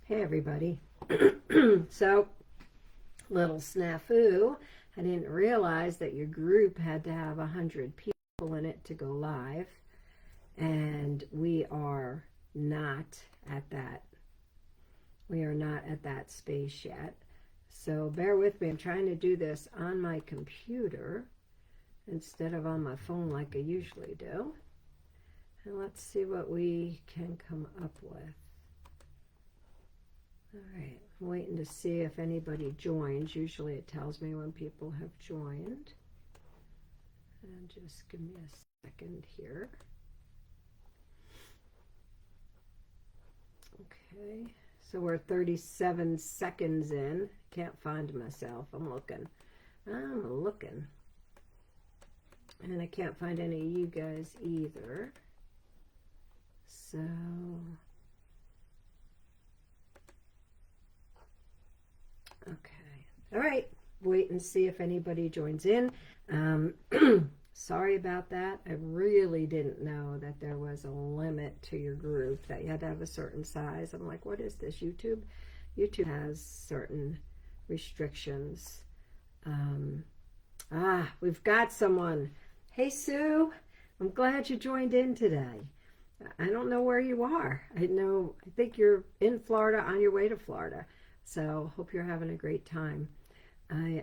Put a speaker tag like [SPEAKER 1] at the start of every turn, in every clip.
[SPEAKER 1] Hey everybody. So, little snafu. I didn't realize that your group had to have 100 people in it to go live, and we are not at that. We are not at that space yet. So bear with me. I'm trying to do this on my computer instead of on my phone like I usually do. And let's see what we can come up with. All right, I'm waiting to see if anybody joins. Usually it tells me when people have joined. And just give me a second here. Okay, so we're 37 seconds in. Can't find myself. I'm looking. And I can't find any of you guys either. So... okay. All right. Wait and see if anybody joins in. Sorry about that. I really didn't know that there was a limit to your group, that you had to have a certain size. I'm like, what is this, YouTube? YouTube has certain restrictions. We've got someone. Hey, Sue. I'm glad you joined in today. I don't know where you are. I think you're in Florida, on your way to Florida. So hope you're having a great time. I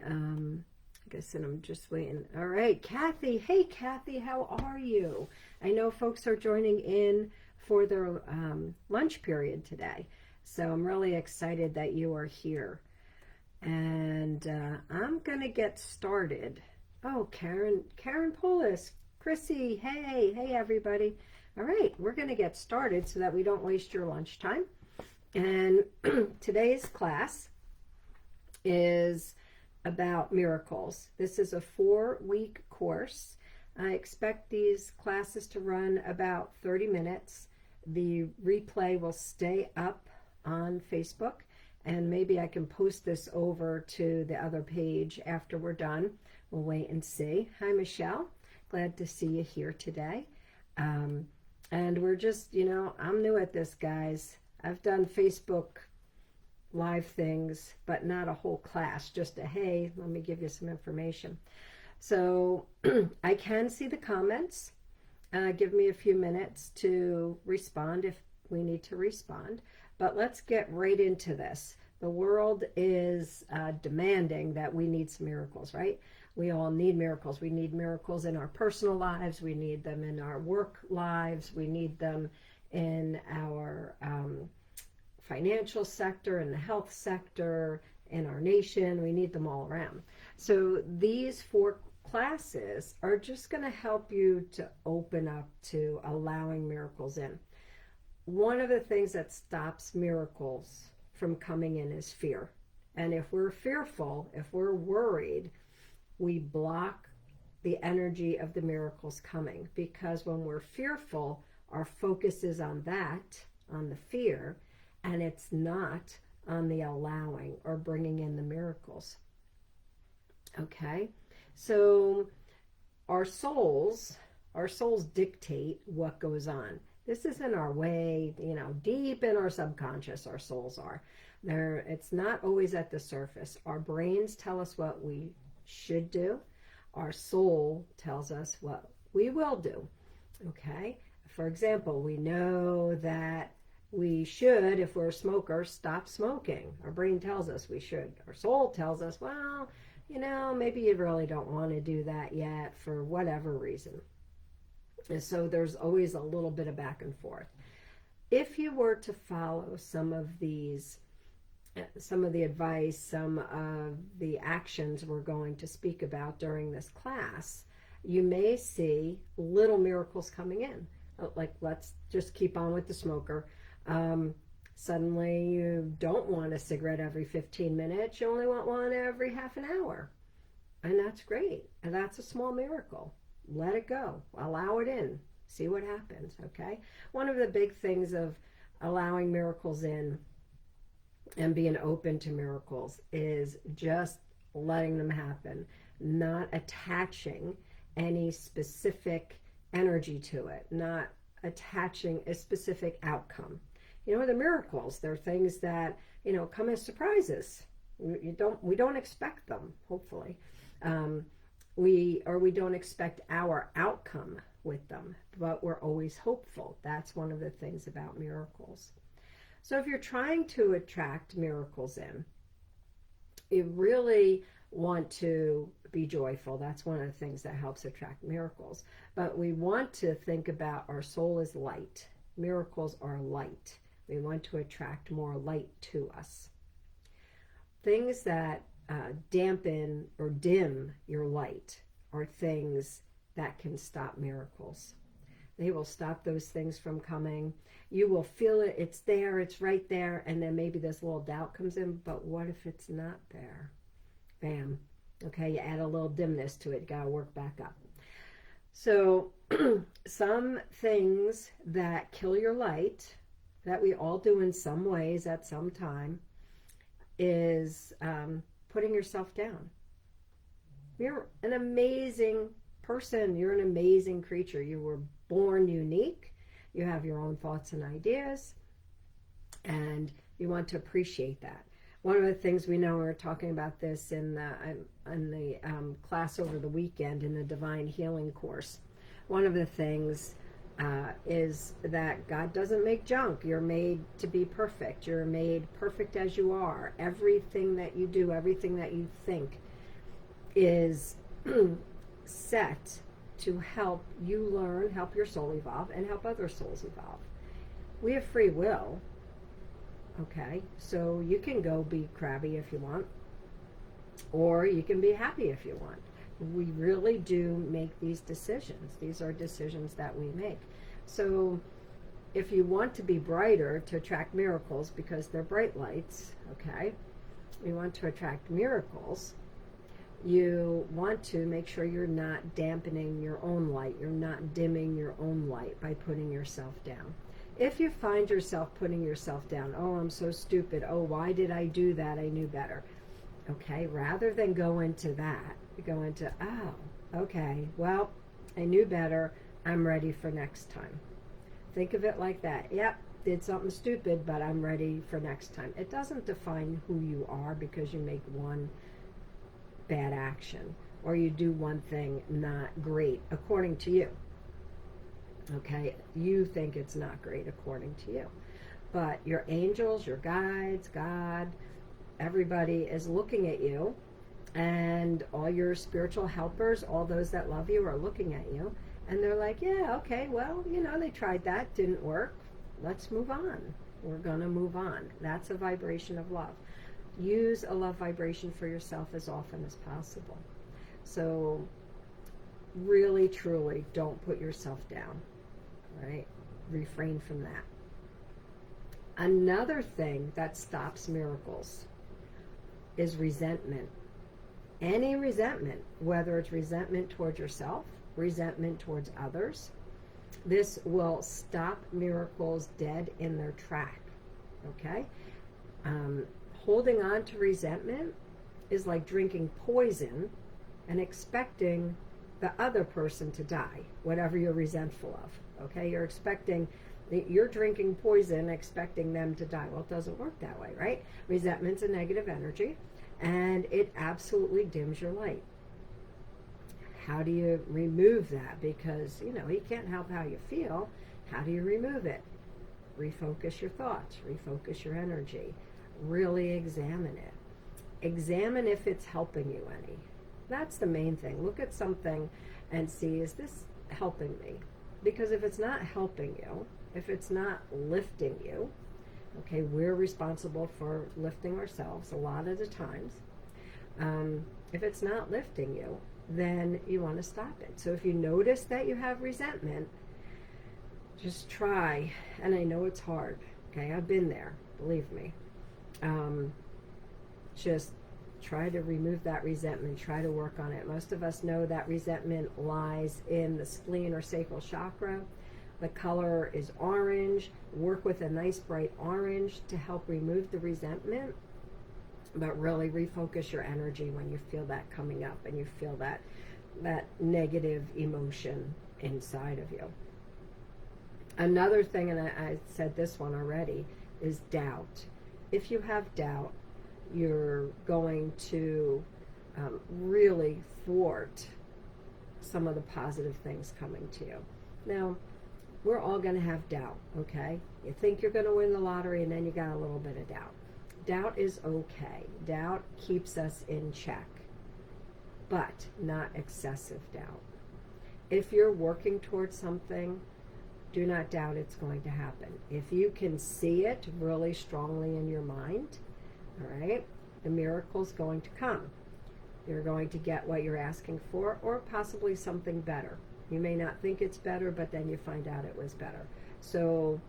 [SPEAKER 1] guess I'm just waiting. All right, Kathy. Hey, Kathy, how are you? I know folks are joining in for their lunch period today. So I'm really excited that you are here. And I'm going to get started. Oh, Karen Polis, Chrissy, hey everybody. All right, we're going to get started so that we don't waste your lunchtime. And today's class is about miracles. This is a 4-week course. I expect these classes to run about 30 minutes. The replay will stay up on Facebook, and maybe I can post this over to the other page after we're done. We'll wait and see. Hi, Michelle. Glad to see you here today. And we're just, I'm new at this, guys. I've done Facebook live things, but not a whole class, just a, hey, let me give you some information. So I can see the comments. Give me a few minutes to respond if we need to respond. But let's get right into this. The world is demanding that we need some miracles, right? We all need miracles. We need miracles in our personal lives. We need them in our work lives. We need them in our financial sector, in the health sector, in our nation. We need them all around. So these 4 classes are just going to help you to open up to allowing miracles in. One of the things that stops miracles from coming in is fear. And if we're fearful, if we're worried, we block the energy of the miracles coming, because when we're fearful, our focus is on that, on the fear, and it's not on the allowing or bringing in the miracles. Okay? So our souls dictate what goes on. This is in our way, deep in our subconscious, our souls are. It's not always at the surface. Our brains tell us what we should do. Our soul tells us what we will do. Okay? For example, we know that we should, if we're a smoker, stop smoking. Our brain tells us we should. Our soul tells us, well, maybe you really don't want to do that yet for whatever reason. And so there's always a little bit of back and forth. If you were to follow some of the advice, some of the actions we're going to speak about during this class, you may see little miracles coming in. Like, let's just keep on with the smoker. Suddenly you don't want a cigarette every 15 minutes. You only want one every half an hour. And that's great. And that's a small miracle. Let it go. Allow it in. See what happens, okay? One of the big things of allowing miracles in and being open to miracles is just letting them happen, not attaching any specific energy to it, not attaching a specific outcome. The miracles. They're things that, come as surprises. We don't expect them, hopefully. We don't expect our outcome with them, but we're always hopeful. That's one of the things about miracles. So if you're trying to attract miracles in, you really want to be joyful. That's one of the things that helps attract miracles. But we want to think about our soul as light. Miracles are light. We want to attract more light to us. Things that dampen or dim your light are things that can stop miracles. They will stop those things from coming. You will feel it. It's there. It's right there. And then maybe this little doubt comes in. But what if it's not there? Bam. Okay, you add a little dimness to it. Got to work back up. So some things that kill your light, that we all do in some ways at some time, is putting yourself down. You're an amazing person. You're an amazing creature. You were born unique. You have your own thoughts and ideas, and you want to appreciate that. One of the things we know, we were talking about this in the class over the weekend in the Divine Healing course. One of the things is that God doesn't make junk. You're made to be perfect. You're made perfect as you are. Everything that you do, everything that you think is set to help you learn, help your soul evolve, and help other souls evolve. We have free will. Okay, so you can go be crabby if you want, or you can be happy if you want. We really do make these decisions. These are decisions that we make. So if you want to be brighter to attract miracles, because they're bright lights, okay, you want to attract miracles, you want to make sure you're not dampening your own light. You're not dimming your own light by putting yourself down. If you find yourself putting yourself down, oh, I'm so stupid, oh, why did I do that? I knew better. Okay, rather than go into that, you go into, oh, okay, well, I knew better, I'm ready for next time. Think of it like that. Yep, did something stupid, but I'm ready for next time. It doesn't define who you are because you make one bad action or you do one thing not great according to you. Okay, you think it's not great according to you. But your angels, your guides, God, everybody is looking at you, and all your spiritual helpers, all those that love you are looking at you, and they're like, yeah, okay, well, they tried that, didn't work. Let's move on. We're going to move on. That's a vibration of love. Use a love vibration for yourself as often as possible. So really, truly, don't put yourself down. Right? Refrain from that. Another thing that stops miracles is resentment. Any resentment, whether it's resentment towards yourself, resentment towards others, this will stop miracles dead in their track. Okay? Holding on to resentment is like drinking poison and expecting the other person to die, whatever you're resentful of. Okay, you're drinking poison expecting them to die. Well, it doesn't work that way, right? Resentment's a negative energy, and it absolutely dims your light. How do you remove that? Because, you can't help how you feel. How do you remove it? Refocus your thoughts, refocus your energy, really examine it. Examine if it's helping you any. That's the main thing. Look at something and see, is this helping me? Because if it's not helping you, if it's not lifting you, okay, we're responsible for lifting ourselves a lot of the times. If it's not lifting you, then you want to stop it. So if you notice that you have resentment, just try, and I know it's hard, okay, I've been there, believe me. Just try to remove that resentment. Try to work on it. Most of us know that resentment lies in the spleen or sacral chakra. The color is orange. Work with a nice bright orange to help remove the resentment. But really refocus your energy when you feel that coming up and you feel that negative emotion inside of you. Another thing, and I said this one already, is doubt. If you have doubt, you're going to really thwart some of the positive things coming to you. Now, we're all going to have doubt, okay? You think you're going to win the lottery and then you got a little bit of doubt. Doubt is okay. Doubt keeps us in check, but not excessive doubt. If you're working towards something, do not doubt it's going to happen. If you can see it really strongly in your mind, all right, the miracle's going to come. You're going to get what you're asking for, or possibly something better. You may not think it's better, but then you find out it was better. So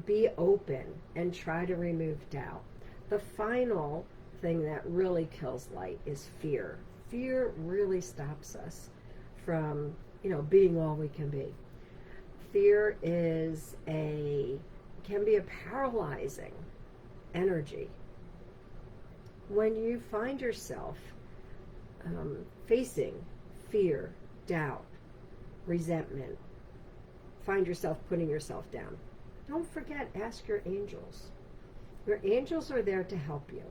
[SPEAKER 1] be open and try to remove doubt. The final thing that really kills light is fear. Fear really stops us from, being all we can be. Fear can be a paralyzing energy. When you find yourself facing fear, doubt, resentment, find yourself putting yourself down, don't forget, ask your angels. Your angels are there to help you,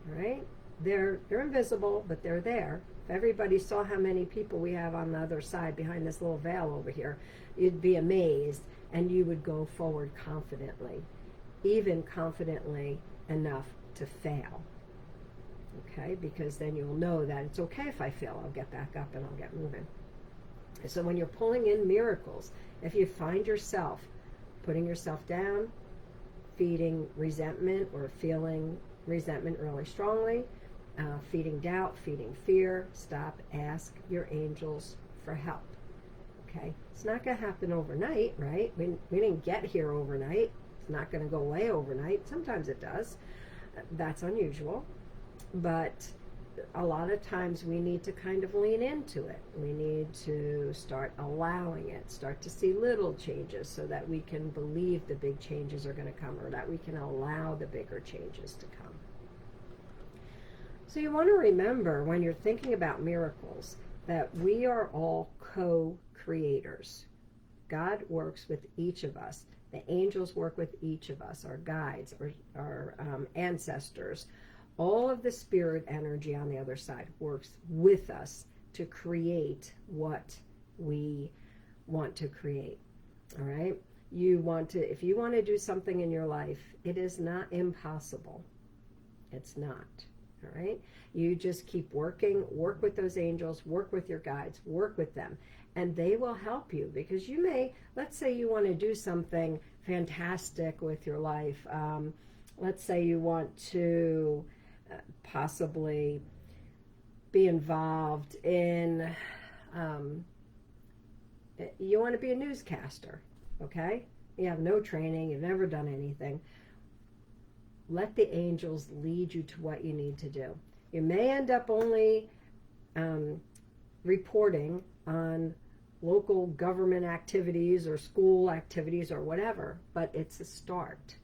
[SPEAKER 1] right? They're invisible, but they're there. If everybody saw how many people we have on the other side behind this little veil over here, you'd be amazed, and you would go forward confidently, even confidently enough to fail. Okay, because then you'll know that it's okay if I fail, I'll get back up and I'll get moving. So when you're pulling in miracles, if you find yourself putting yourself down, feeding resentment or feeling resentment really strongly, feeding doubt, feeding fear, stop, ask your angels for help. Okay, it's not going to happen overnight, right? We didn't get here overnight. It's not going to go away overnight. Sometimes it does. That's unusual. But a lot of times we need to kind of lean into it. We need to start allowing it, start to see little changes so that we can believe the big changes are going to come, or that we can allow the bigger changes to come. So you want to remember when you're thinking about miracles that we are all co-creators. God works with each of us. The angels work with each of us, our guides, our ancestors. All of the spirit energy on the other side works with us to create what we want to create. All right? If you want to do something in your life, it is not impossible. It's not. All right? You just keep working, work with those angels, work with your guides, work with them, and they will help you, because let's say you want to do something fantastic with your life. Let's say you want to possibly be involved in, you want to be a newscaster, okay? You have no training, you've never done anything. Let the angels lead you to what you need to do. You may end up only reporting on local government activities or school activities or whatever, but it's a start.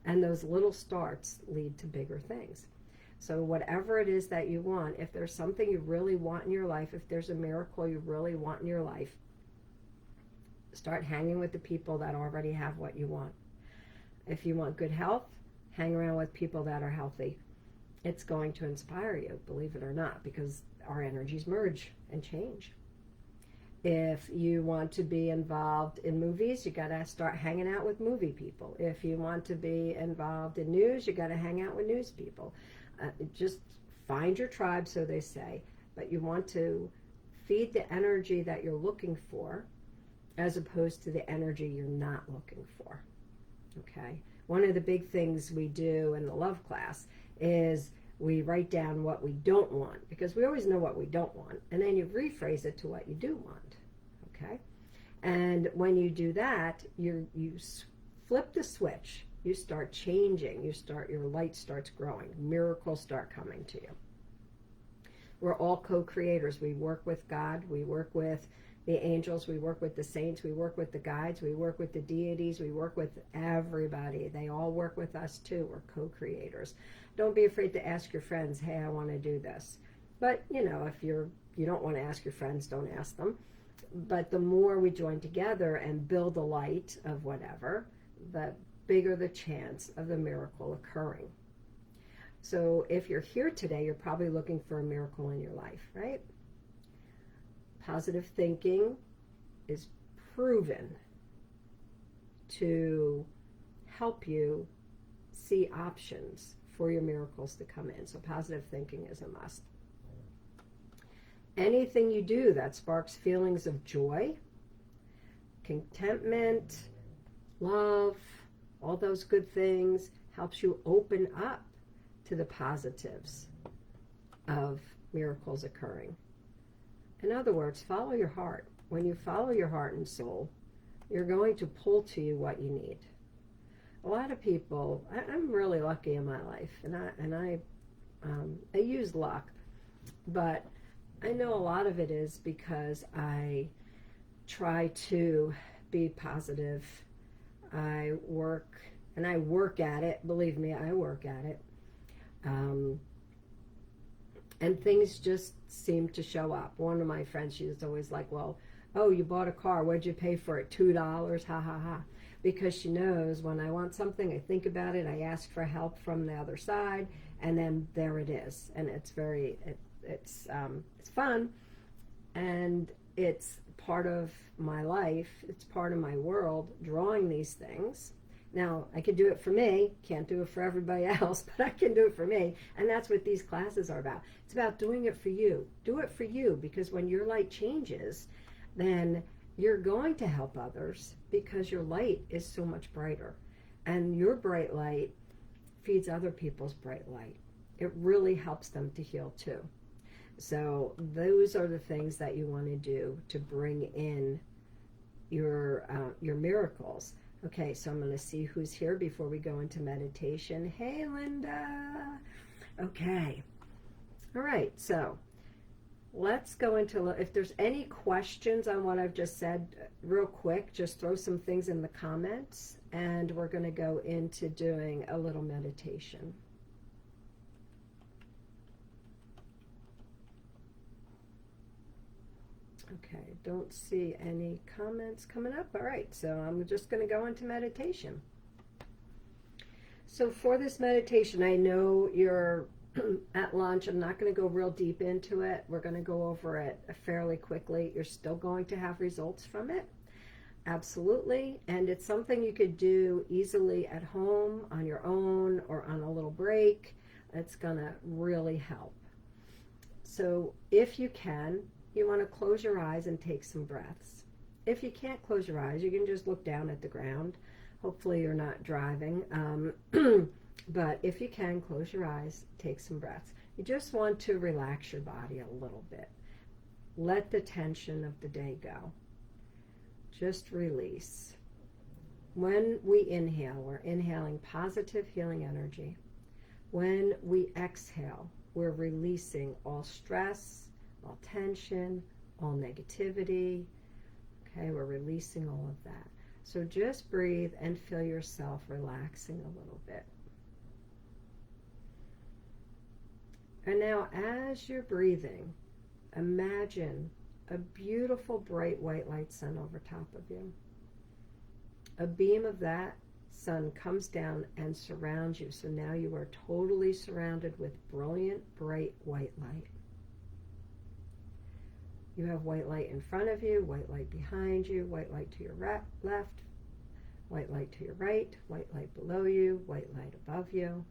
[SPEAKER 1] And those little starts lead to bigger things. So whatever it is that you want, if there's something you really want in your life, if there's a miracle you really want in your life, start hanging with the people that already have what you want. If you want good health, hang around with people that are healthy. It's going to inspire you, believe it or not, because our energies merge and change. If you want to be involved in movies, you got to start hanging out with movie people. If you want to be involved in news, you got to hang out with news people. Just find your tribe, so they say, but you want to feed the energy that you're looking for as opposed to the energy you're not looking for. Okay? One of the big things we do in the love class is we write down what we don't want, because we always know what we don't want, and then you rephrase it to what you do want. Okay? And when you do that, you flip the switch. You start changing. Your light starts growing. Miracles start coming to you. We're all co-creators. We work with God. We work with the angels. We work with the saints. We work with the guides. We work with the deities. We work with everybody. They all work with us too. We're co-creators. Don't be afraid to ask your friends, hey, I want to do this. But, if you don't want to ask your friends, don't ask them. But the more we join together and build a light of whatever, the bigger the chance of the miracle occurring. So if you're here today, you're probably looking for a miracle in your life, right? Positive thinking is proven to help you see options for your miracles to come in. So positive thinking is a must. Anything you do that sparks feelings of joy, contentment, love, all those good things, helps you open up to the positives of miracles occurring. In other words, follow your heart. When you follow your heart and soul, you're going to pull to you what you need. A lot of people, I'm really lucky in my life, and I use luck, but I know a lot of it is because I try to be positive. I work at it. Believe me, I work at it. And things just seem to show up. One of my friends, she was always like, well, oh, you bought a car. What'd you pay for it? $2. Ha, ha, ha. Because she knows when I want something, I think about it. I ask for help from the other side. And then there it is. And it's it's fun. And it's part of my life. It's part of my world, drawing these things. Now, I can do it for me, can't do it for everybody else, but I can do it for me. And that's what these classes are about. It's about doing it for you. Do it for you, because when your light changes, then you're going to help others because your light is so much brighter. And your bright light feeds other people's bright light. It really helps them to heal too. So those are the things that you want to do to bring in your miracles. Okay, so I'm going to see who's here before we go into meditation. Hey, Linda. Okay. All right, so let's go into, if there's any questions on what I've just said, real quick, just throw some things in the comments, and we're going to go into doing a little meditation. Okay, don't see any comments coming up. All right, so I'm just going to go into meditation. So for this meditation, I know you're at lunch. I'm not going to go real deep into it. We're going to go over it fairly quickly. You're still going to have results from it. Absolutely. And it's something you could do easily at home, on your own, or on a little break. It's going to really help. So if you can, you want to close your eyes and take some breaths. If you can't close your eyes, you can just look down at the ground. Hopefully you're not driving. But if you can, close your eyes, take some breaths. You just want to relax your body a little bit. Let the tension of the day go. Just release. When we inhale, we're inhaling positive healing energy. When we exhale, we're releasing all stress, all tension, all negativity. Okay, we're releasing all of that. So just breathe and feel yourself relaxing a little bit. And now as you're breathing, imagine a beautiful bright white light sun over top of you. A beam of that sun comes down and surrounds you. So now you are totally surrounded with brilliant, bright white light. You have white light in front of you, white light behind you, white light to your left, white light to your right, white light below you, white light above you.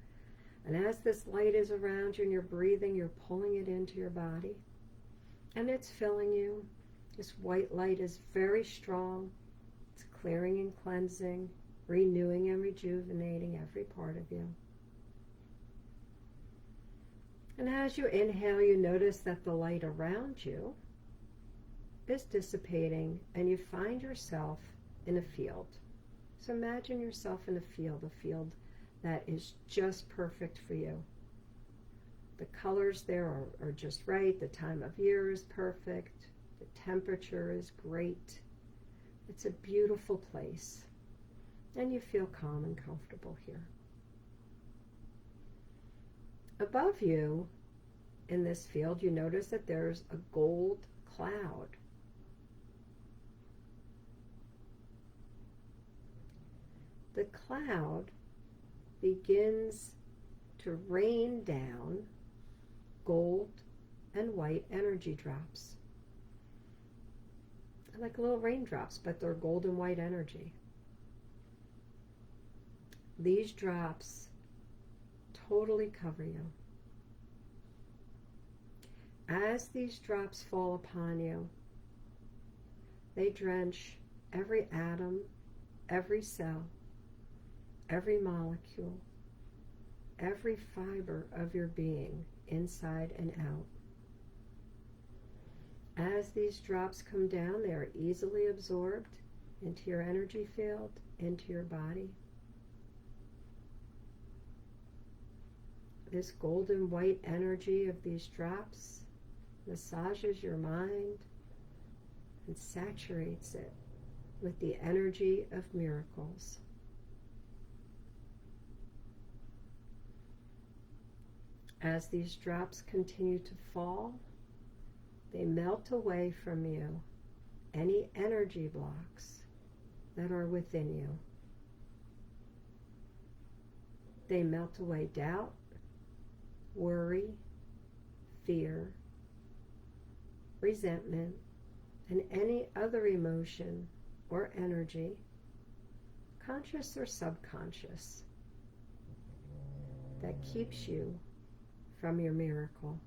[SPEAKER 1] And as this light is around you and you're breathing, you're pulling it into your body. And it's filling you. This white light is very strong. It's clearing and cleansing, renewing and rejuvenating every part of you. And as you inhale, you notice that the light around you is dissipating, and you find yourself in a field. So imagine yourself in a field that is just perfect for you. The colors there are just right. The time of year is perfect. The temperature is great. It's a beautiful place, and you feel calm and comfortable here. Above you in this field, you notice that there's a gold cloud. cloud begins to rain down gold and white energy drops. Like little raindrops, but they're gold and white energy. These drops totally cover you. As these drops fall upon you, they drench every atom, every cell, every molecule, every fiber of your being, inside and out. As these drops come down, they are easily absorbed into your energy field, into your body. This golden white energy of these drops massages your mind and saturates it with the energy of miracles. As these drops continue to fall, they melt away from you any energy blocks that are within you. They melt away doubt, worry, fear, resentment, and any other emotion or energy, conscious or subconscious, that keeps you from your miracle.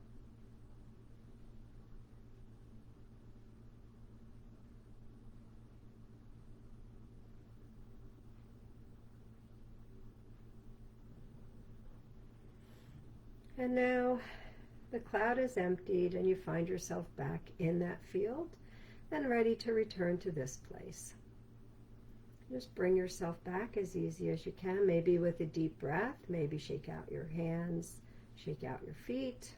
[SPEAKER 1] And now the cloud is emptied and you find yourself back in that field and ready to return to this place. Just bring yourself back as easy as you can, maybe with a deep breath, maybe shake out your hands, shake out your feet.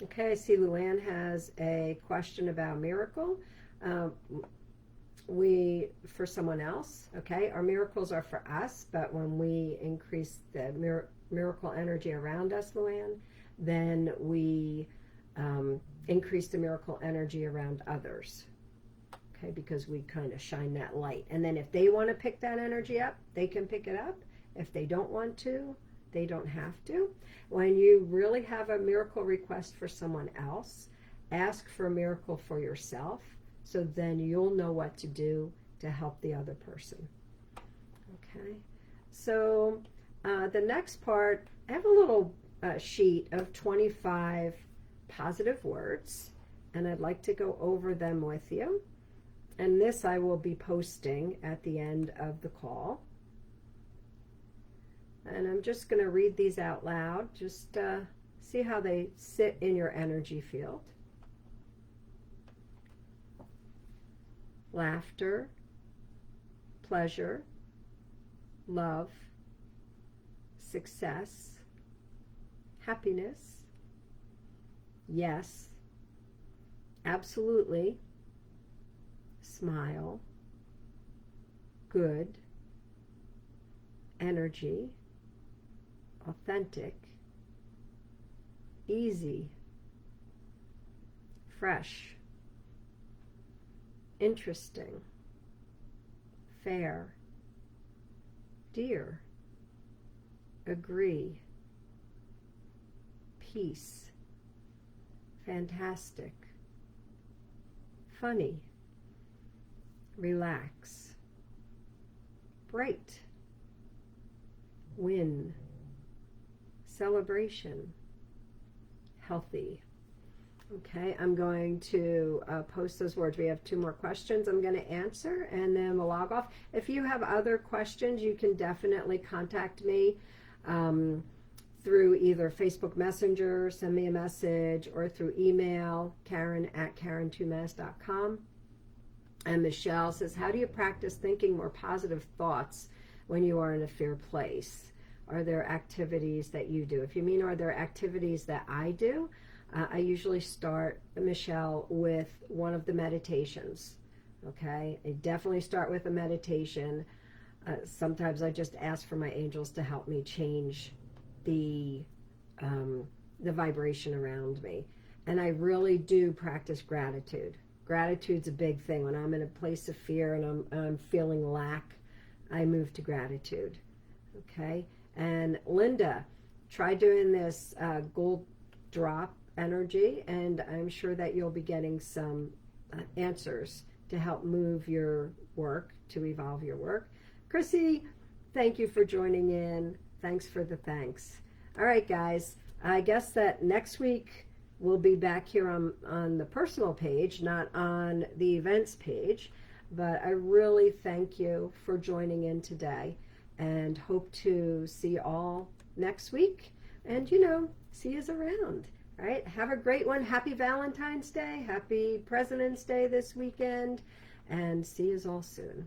[SPEAKER 1] Okay, I see Luann has a question about miracle. For someone else, okay, our miracles are for us, but when we increase the miracle energy around us, Luann, then we increase the miracle energy around others, okay, because we kind of shine that light. And then if they want to pick that energy up, they can pick it up. If they don't want to, they don't have to. When you really have a miracle request for someone else, ask for a miracle for yourself, so then you'll know what to do to help the other person. Okay, so the next part, I have a little sheet of 25 positive words, and I'd like to go over them with you. And this I will be posting at the end of the call. And I'm just going to read these out loud, just see how they sit in your energy field. Laughter, pleasure, love, success, happiness, yes, absolutely, smile, good, energy, authentic, easy, fresh, interesting, fair, dear, agree, peace, fantastic, funny, relax, bright, win, celebration, healthy. Okay, I'm going to post those words. We have 2 more questions I'm going to answer, and then we'll log off. If you have other questions, you can definitely contact me through either Facebook Messenger, send me a message, or through email, Karen@Karen2Mas.com. And Michelle says, how do you practice thinking more positive thoughts when you are in a fear place? Are there activities that you do? If you mean, are there activities that I do? I usually start, Michelle, with one of the meditations. Okay, I definitely start with a meditation. Sometimes I just ask for my angels to help me change the the vibration around me. And I really do practice gratitude. Gratitude's a big thing. When I'm in a place of fear and I'm feeling lack, I move to gratitude. Okay? And Linda, try doing this gold drop energy, and I'm sure that you'll be getting some answers to help move your work, to evolve your work. Chrissy, thank you for joining in. Thanks for the thanks. All right, guys. I guess that next week we'll be back here on the personal page, not on the events page. But I really thank you for joining in today and hope to see you all next week. And, see you around. All right. Have a great one. Happy Valentine's Day. Happy President's Day this weekend. And see you all soon.